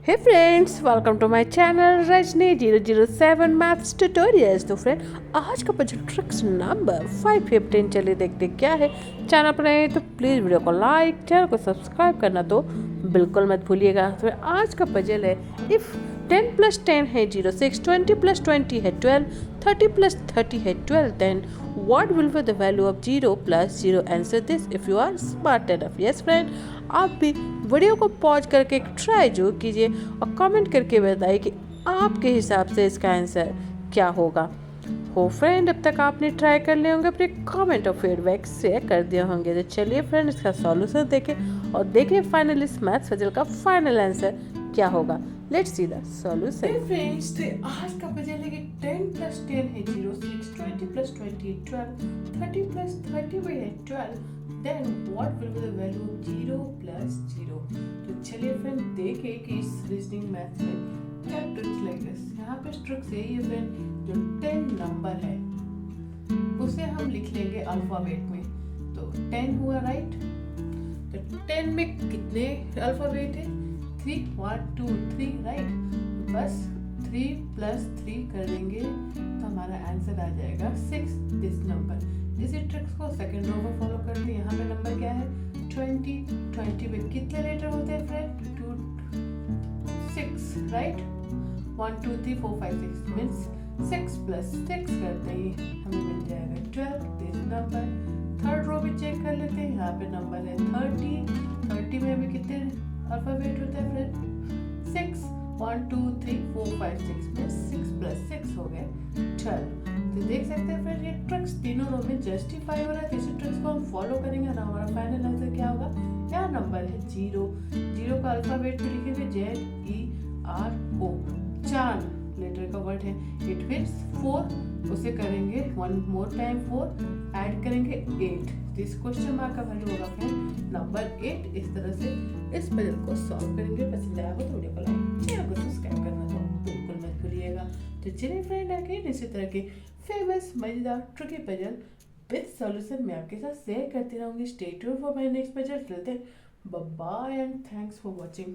Hey friends, welcome to my channel Rajni 007 Maths Tutorials। तो friend आज का puzzle tricks number 515 चलिए देखते क्या है। चैनल पर नए तो प्लीज़ वीडियो को लाइक, चैनल को सब्सक्राइब करना तो बिल्कुल मत भूलिएगा। तो आज का पजल है इफ़ 10 + 10 है 06, 20 + 20 है 12, 30 + 30 है 12, then what will be the value of 0 + 0? Answer this if you are smart enough. Yes friend, आप भी वीडियो को पॉज करके ट्राई जो कीजिए और कमेंट करके बताइए कि आपके हिसाब से इसका आंसर क्या होगा। हो फ्रेंड, अब तक आपने ट्राई कर लिए होंगे, अपने कमेंट और फीडबैक शेयर कर दिए होंगे। तो चलिए फ्रेंड इसका सॉल्यूशन देखें और देखिए फाइनल इस मैथ्स पजल का फाइनल आंसर क्या होगा। Let's see the solution. Friends, तो आज का पजल है कि 10 + 10 है 06, 20 + 20 है 12, 30 + 30 भी है 12, then what will be the value of 0 + 0? तो चलिए फ्रेंड देखें कि इस रीजनिंग मैथ में क्या ट्रिक्स लगे। यहाँ पे ट्रिक्स यही है फ्रेंड, जो 10 नंबर है उसे हम लिख लेंगे अल्फाबेट में। तो 10 हुआ राइट, तो 10 में कितने अल्फाबेट है? 3, 1 2 3 राइट। बस 3 + 3 कर देंगे तो हमारा आंसर आ जाएगा 6 दिस नंबर। इसी ट्रिक्स को सेकंड रो में फॉलो करते हैं। यहाँ पे नंबर क्या है? 20। 20 में कितने लेटर होते हैं फ्रेंड? 2 6 राइट। 1 2 3 4 5 6 मीन्स 6 + 6 करते ही हमें मिल जाएगा 12 दिस नंबर। थर्ड रो भी चेक कर लेते हैं। यहाँ पे नंबर है 30। 30 में भी कितने अल्फाबेट होते हैं फ्रेंड? 6 1 2 3 4 5 6 में 6 + 6 हो गए 12। तो देख सकते हैं फ्रेंड ये ट्रिक्स तीनों रो में जस्टिफाई हो रहा है। तो इसी ट्रिक्स को हम फॉलो करेंगे ना हमारा फाइनल आंसर क्या होगा? क्या नंबर है? 0। 0 का अल्फाबेट में लिखेंगे ZERO। 4 लेटर का वर्ड है। इट मीन्स 4 उसे करेंगे 1 मोर टाइम 4 ऐड करेंगे 8। दिस क्वेश्चन मार्क का वैल्यू होगा फ्रेंड नंबर 8। इस तरह से इस पजल को सॉल्व करेंगे। पसंद आया हो तो वीडियो को लाइक, चैनल को सब्सक्राइब करना तो बिल्कुल मत भूलिएगा। तो चलिए फ्रेंड आगे इसी तरह के फेमस मजेदार ट्रिकी पजल विद सॉल्यूशन मैं आपके साथ शेयर करती रहूंगी। Stay tuned for my next puzzle. Till then bye bye and thanks for watching.